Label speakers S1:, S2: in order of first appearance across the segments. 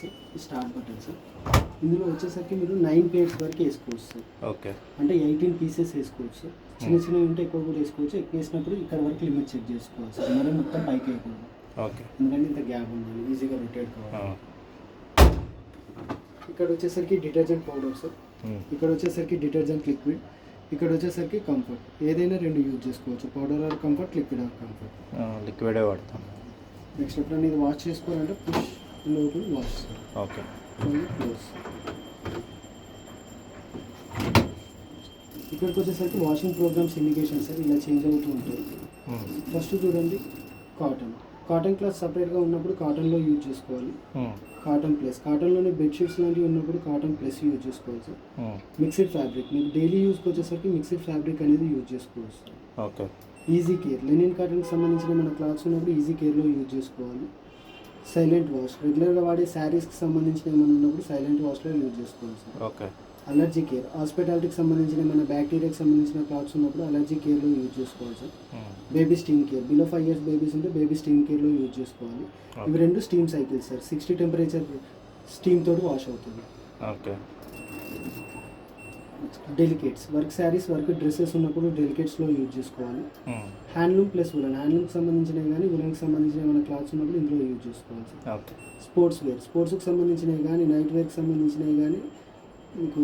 S1: Sir start button sir. ఇందులో వచ్చేసరికి మీరు 9 పేర్స్ వరకు వేసుకోవచ్చు సార్.
S2: ఓకే.
S1: అంటే 18 పీసెస్ వేసుకోవచ్చు సార్. చిన్న చిన్నవి ఉంటే ఎక్కువ కూడా వేసుకోవచ్చు. ఎక్కువ వేసినప్పుడు ఇక్కడ వరకు లిమిట్ చెక్ చేసుకోవాలి సార్. మరి మొత్తం పైకి వేయకూడదు.
S2: ఓకే.
S1: ఎందుకంటే ఇంత గ్యాప్ ఉండాలి, ఈజీగా రొటేట్ కావాలి. ఇక్కడ వచ్చేసరికి డిటర్జెంట్ పౌడర్ సార్. ఇక్కడ వచ్చేసరికి డిటర్జెంట్ లిక్విడ్. ఇక్కడ వచ్చేసరికి కంఫర్ట్. ఏదైనా 2 యూజ్ చేసుకోవచ్చు, powder or comfort, liquid or comfort.
S2: లిక్విడే వాడతాం.
S1: నెక్స్ట్ ఎప్పుడైనా ఇది వాష్ చేసుకోవాలంటే పుష్ లోపల వాష్ సార్.
S2: ఓకే.
S1: క్లోజ్. ఇక్కడికి వచ్చేసరికి వాషింగ్ ప్రోగ్రామ్స్ ఇండికేషన్ సార్ ఇలా చేంజ్ అవుతూ ఉంటాయి. ఫస్ట్ చూడండి కాటన్ క్లాత్ సపరేట్గా ఉన్నప్పుడు కాటన్లో యూజ్ చేసుకోవాలి. కాటన్లోనే బెడ్షీట్స్ లాంటివి ఉన్నప్పుడు కాటన్ ప్లస్ యూజ్ చేసుకోవాలి సార్. మిక్స్డ్ ఫ్యాబ్రిక్ మీకు డైలీ యూజ్కి వచ్చేసరికి మిక్స్డ్ ఫ్యాబ్రిక్ అనేది యూజ్ చేసుకోవచ్చు sir.
S2: Okay.
S1: Easy care linen కాటన్కి సంబంధించిన మన క్లాత్స్ ఉన్నప్పుడు ఈజీ కేర్లో యూజ్ చేసుకోవాలి. సైలెంట్ వాష్ రెగ్యులర్గా వాడే శారీస్కి సంబంధించిన ఏమైనా ఉన్నప్పుడు సైలెంట్ వాష్లో యూజ్ చేసుకోవాలి సార్.
S2: ఓకే.
S1: అలర్జీ కేర్ హాస్పిటాలిటీకి సంబంధించిన మన బ్యాక్టీరియాకి సంబంధించిన క్లాత్స్ ఉన్నప్పుడు అలర్జీ కేర్లో యూజ్ చేసుకోవాలి sir. Baby steam care below 5 years babies ఉంటే బేబీ స్టీమ్ కేర్లో యూజ్ చేసుకోవాలి. ఇవి 2 steam cycles sir. 60 temperature steam తోటి వాష్ అవుతుంది.
S2: Okay.
S1: Delicates work saris work dresses ఉన్నప్పుడు డెలికేట్స్లో యూజ్ చేసుకోవాలి. హ్యాండ్లూమ్ ప్లస్ ఉలన్ హ్యాండ్లూమ్కి సంబంధించినవి కానీ ఉలన్కి సంబంధించిన ఏమైనా క్లాత్స్ ఉన్నప్పుడు ఇందులో యూజ్ చేసుకోవాలి సార్.
S2: ఓకే.
S1: స్పోర్ట్స్కి సంబంధించినవి కానీ నైట్ వేర్కి సంబంధించినవి కానీ మీకు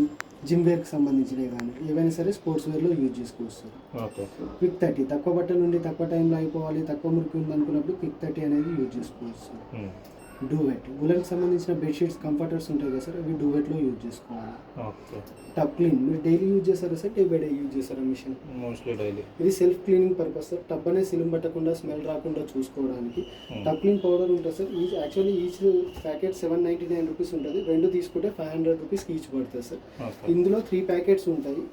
S1: జిమ్ వేర్కి సంబంధించినవి కానీ ఏవైనా సరే స్పోర్ట్స్ వేర్లో యూజ్ చేసుకోవచ్చు సార్.
S2: ఓకే.
S1: క్విక్ 30 తక్కువ బట్టలు నుండి తక్కువ టైంలో అయిపోవాలి, తక్కువ మురికి ఉంది అనుకున్నప్పుడు క్విక్ 30 అనేది యూజ్ చేసుకోవచ్చు సార్. డూవెట్ ఉలన్కి సంబంధించిన బెడ్షీట్స్ కంఫర్టర్స్ ఉంటాయి కదా సార్, అవి డూవెట్లో యూజ్ చేసుకోవాలి.
S2: ఓకే.
S1: టబ్ క్లీన్ మీరు డైలీ యూజ్ చేస్తారా sir, day by day use చేస్తారా మిషన్?
S2: Mostly daily.
S1: ఇది self cleaning purpose sir. Tub అనేది సిలిం పట్టకుండా స్మెల్ రాకుండా చూసుకోవడానికి టబ్ క్లీన్ పౌడర్ ఉంటుంది sir. Actually each packet 799 rupees ఉంటుంది. 2 తీసుకుంటే 500 రూపీస్కి ఈచ్ పడుతుంది సార్. ఇందులో 3 ప్యాకెట్స్ ఉంటాయి.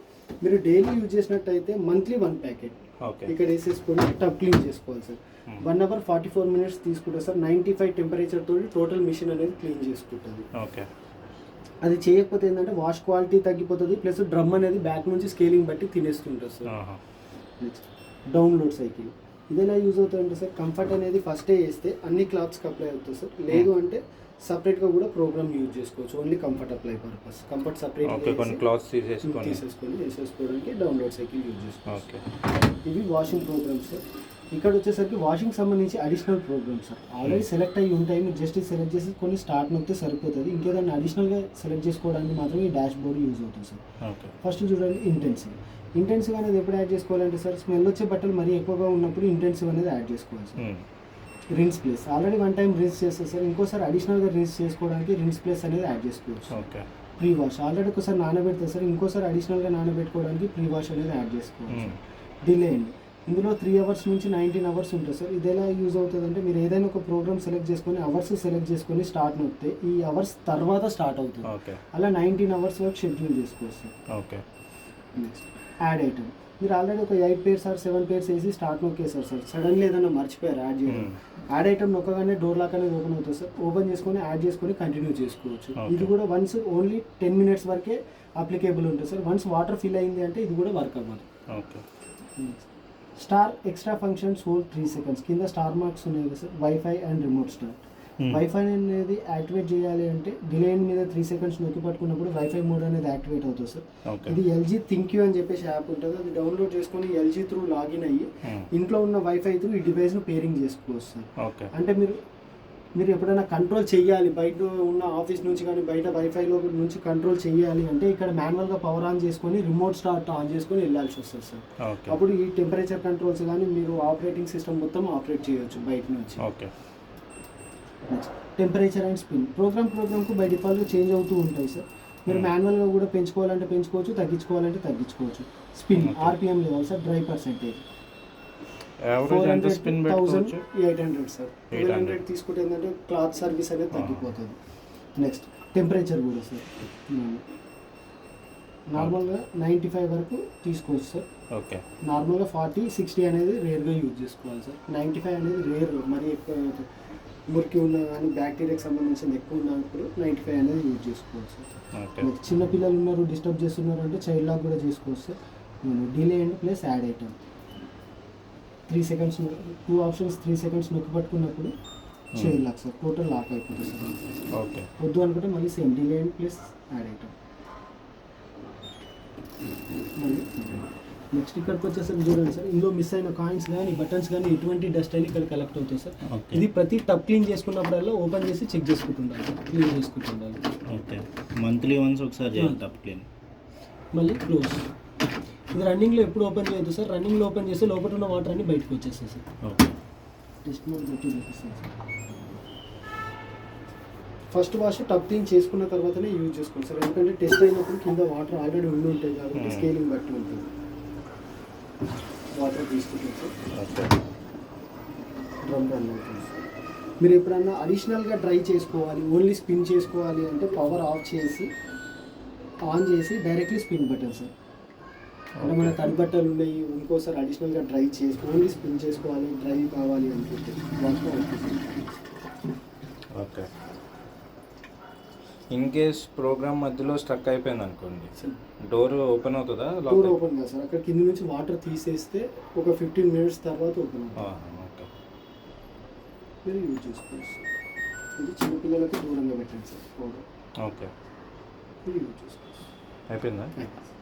S1: మీరు డైలీ యూజ్ చేసినట్టయితే మంత్లీ 1 ప్యాకెట్ ఇక్కడ వేసేసుకొని టబ్ క్లీన్ చేసుకోవాలి సార్. 1 hour 44 minutes తీసుకుంటే సార్ 95 టెంపరేచర్ తోటి టోటల్ మిషన్ అనేది క్లీన్ చేసుకుంటుంది.
S2: ఓకే.
S1: అది చేయకపోతే ఏంటంటే వాష్ క్వాలిటీ తగ్గిపోతుంది, ప్లస్ డ్రమ్ అనేది బ్యాక్ నుంచి స్కేలింగ్ బట్టి తినేస్తుంటుంది సార్. డౌన్లోడ్ సైకిల్ ఇది ఎలా యూజ్ అవుతుందంటే సార్, కంఫర్ట్ అనేది ఫస్టే వేస్తే అన్ని క్లాత్స్కి అప్లై అవుతుంది సార్. లేదు అంటే సపరేట్గా కూడా ప్రోగ్రామ్ యూజ్ చేసుకోవచ్చు. Only comfort apply purpose comfort separate
S2: కొన్ని క్లాత్స్
S1: తీసేసుకొని వేసేసుకోవడానికి డౌన్లోడ్ సైకిల్ యూజ్ చేసుకోవచ్చు.
S2: ఓకే.
S1: ఇవి వాషింగ్ ప్రోగ్రామ్స్ సార్. ఇక్కడ వచ్చేసరికి వాషింగ్ సంబంధించి additional programs sir. Already select అయ్యి ఉంటాయి, మీరు జస్ట్ సెలెక్ట్ చేసి కొన్ని స్టార్ట్ నొక్కితే సరిపోతుంది. ఇంకేదైనా అడిషనల్గా సెలెక్ట్ చేసుకోవడానికి మాత్రం ఈ డాష్ బోర్డ్ యూజ్ అవుతుంది సార్. ఫస్ట్ చూడండి ఇంటెన్సివ్ అనేది ఎప్పుడు యాడ్ చేసుకోవాలంటే సార్, స్మెల్ వచ్చే బట్టలు మరీ ఎక్కువగా ఉన్నప్పుడు ఇంటెన్సివ్ అనేది యాడ్ చేసుకోవాలి sir. Rinse place already 1 time rinse చేస్తారు సార్. ఇంకోసారి అడిషనల్గా రిన్స్ చేసుకోవడానికి రిన్స్ ప్లేస్ అనేది యాడ్ చేసుకోవచ్చు.
S2: ఓకే.
S1: ప్రీ వాష్ ఆల్రెడీ ఒకసారి నానబెడతారు సార్, ఇంకోసారి అడిషనల్గా నానబెట్టుకోవడానికి ప్రీ వాష్ అనేది యాడ్ చేసుకోవచ్చు. డిలే అండి ఇందులో 3 hours నుంచి 19 hours ఉంటుంది సార్. ఇది ఎలా యూజ్ అవుతుంది అంటే, మీరు ఏదైనా ఒక ప్రోగ్రామ్ సెలెక్ట్ చేసుకొని అవర్స్ సెలెక్ట్ చేసుకొని స్టార్ట్ నొక్కితే ఈ అవర్స్ తర్వాత స్టార్ట్ అవుతుంది. అలా 19 hours వరకు షెడ్యూల్ చేసుకోవచ్చు sir.
S2: Okay.
S1: Next add item మీరు ఆల్రెడీ ఒక 8 pairs ఆర్ 7 pairs వేసి స్టార్ట్ నొక్కేసారు సార్. సడన్లీ ఏదైనా మర్చిపోయారు యాడ్ చేయడం, యాడ్ ఐటమ్ నొక్కగానే డోర్ లాక్ అనేది ఓపెన్ అవుతుంది సార్. ఓపెన్ చేసుకొని యాడ్ చేసుకొని కంటిన్యూ చేసుకోవచ్చు. ఇది కూడా వన్స్ ఓన్లీ 10 minutes వరకే అప్లికేబుల్ ఉంటుంది సార్. వన్స్ వాటర్ ఫిల్ అయింది అంటే ఇది కూడా వర్క్ అవ్వదు.
S2: Okay.
S1: Star extra functions hold 3 seconds కింద స్టార్ మార్క్స్ ఉన్నాయి కదా sir. Wifi and remote start wifi అనేది యాక్టివేట్ చేయాలి అంటే డిలే మీద 3 seconds నొక్కి పట్టుకున్నప్పుడు వైఫై మోడ్ అనేది యాక్టివేట్ అవుతుంది సార్. ఇది ఎల్జీ థింక్యూ అని చెప్పేసి యాప్ ఉంటుంది. అది డౌన్లోడ్ చేసుకొని ఎల్జీ త్రూ లాగిన్ అయ్యి ఇంట్లో ఉన్న వైఫై త్రూ ఈ డివైస్ను పేరింగ్ చేసుకోవచ్చు సార్. అంటే మీరు ఎప్పుడైనా కంట్రోల్ చేయాలి, బయట ఉన్న ఆఫీస్ నుంచి కానీ బయట వైఫైలో నుంచి కంట్రోల్ చేయాలి అంటే ఇక్కడ మాన్యువల్గా పవర్ ఆన్ చేసుకొని రిమోట్ స్టార్ట్ ఆన్ చేసుకొని వెళ్ళాల్సి వస్తుంది సార్. అప్పుడు ఈ టెంపరేచర్ కంట్రోల్స్ కానీ మీరు ఆపరేటింగ్ సిస్టమ్ మొత్తం ఆపరేట్ చేయొచ్చు బయట నుంచి.
S2: ఓకే.
S1: టెంపరేచర్ అండ్ స్పిన్ ప్రోగ్రామ్కు బై డిఫాల్ట్గా చేంజ్ అవుతూ ఉంటాయి సార్. మీరు మాన్యువల్గా కూడా పెంచుకోవాలంటే పెంచుకోవచ్చు, తగ్గించుకోవాలంటే తగ్గించుకోవచ్చు. Spin RPM level sir, dry percentage 400, 1000, 800 sir. 1200 తీసుకుంటే ఏంటంటే క్లాత్ సర్వీస్ అనేది తగ్గిపోతుంది. నెక్స్ట్ టెంపరేచర్ కూడా సార్ నార్మల్గా 95 వరకు తీసుకోవచ్చు సార్.
S2: ఓకే.
S1: నార్మల్గా 40, 60 అనేది రేర్గా యూజ్ చేసుకోవాలి సార్. 95 అనేది రేర్, మరీ ఎక్కువ మురికి ఉన్న కానీ బ్యాక్టీరియాకి సంబంధించిన ఎక్కువ ఉన్నప్పుడు 95 అనేది యూజ్ చేసుకోవచ్చు సార్. చిన్నపిల్లలు ఉన్నారు, డిస్టర్బ్ చేస్తున్నారు అంటే చైల్డ్ లాక్ కూడా చేసుకోవచ్చు sir. Delay and plus add item 3 seconds 2 options 3 seconds నొక్కి పట్టుకున్నప్పుడు chain lock sir, total lock అయిపోతుంది సార్.
S2: ఓకే.
S1: వద్దు అనుకుంటే మళ్ళీ same delay plus add item. మళ్ళీ నెక్స్ట్ ఇక్కడికి వచ్చేసరికి చూడండి సార్, ఇందులో మిస్ అయిన కాయిన్స్ కానీ బటన్స్ కానీ ఎటువంటి డస్ట్ అయినా ఇక్కడ కలెక్ట్ అవుతాయి సార్.
S2: ఓకే.
S1: ఇది ప్రతి టప్ క్లీన్ చేసుకున్నప్పుడల్లా ఓపెన్ చేసి చెక్ చేసుకుంటుండాలి సార్, క్లీన్ చేసుకుంటుండాలి.
S2: ఓకే. మంత్లీ వన్స్ ఒకసారి చేయాలి టప్ క్లీన్.
S1: మళ్ళీ క్లోజ్. ఇది రన్నింగ్లో ఎప్పుడు ఓపెన్ చేయొద్దు సార్, రన్నింగ్లో ఓపెన్ చేస్తే లోపల ఉన్న వాటర్ అన్ని బయటకు వచ్చేస్తాయి సార్.
S2: ఓకే.
S1: టెస్ట్ మోడ్ పెట్టి చూపిస్తాను సార్. ఫస్ట్ వాష్ టప్ క్లీన్ చేసుకున్న తర్వాతనే యూజ్ చేసుకోండి సార్, ఎందుకంటే టెస్ట్ అయినప్పుడు కింద వాటర్ ఆల్రెడీ ఉండి ఉంటాయి కాబట్టి స్కేలింగ్ బట్టి ఉంటుంది. వాటర్ తీసుకుంటుంది సార్.
S2: ఓకే.
S1: డ్రమ్ రన్ అవుతుంది సార్. మీరు ఎప్పుడన్నా అడిషనల్గా డ్రై చేసుకోవాలి, ఓన్లీ స్పిన్ చేసుకోవాలి అంటే పవర్ ఆఫ్ చేసి ఆన్ చేసి డైరెక్ట్లీ స్పిన్ బటన్ సార్. అంటే మన తడి బట్టలు ఉన్నాయి, ఇంకోసారి అడిషనల్గా డ్రై చేసుకో, ఓన్లీ స్పిన్ చేసుకోవాలి, డ్రై కావాలి అనుకుంటే water
S2: okay. In case program మధ్యలో స్ట్రక్ అయిపోయింది అనుకోండి, డోర్ ఓపెన్ అవుతుందా?
S1: డోర్ ఓపెన్ కాదు సార్, అక్కడ కింద నుంచి వాటర్ తీసేస్తే ఒక 15 minutes తర్వాత ఓపెన్ అవుతుంది.
S2: ఓకే.
S1: మీరు యూజ్ చేసుకోవచ్చు సార్. ఇది చిన్నపిల్లలకి దూరంగా పెట్టండి సార్ పౌడర్.
S2: ఓకే.
S1: మీరు యూజ్ చేసుకోవచ్చు.
S2: అయిపోయిందా?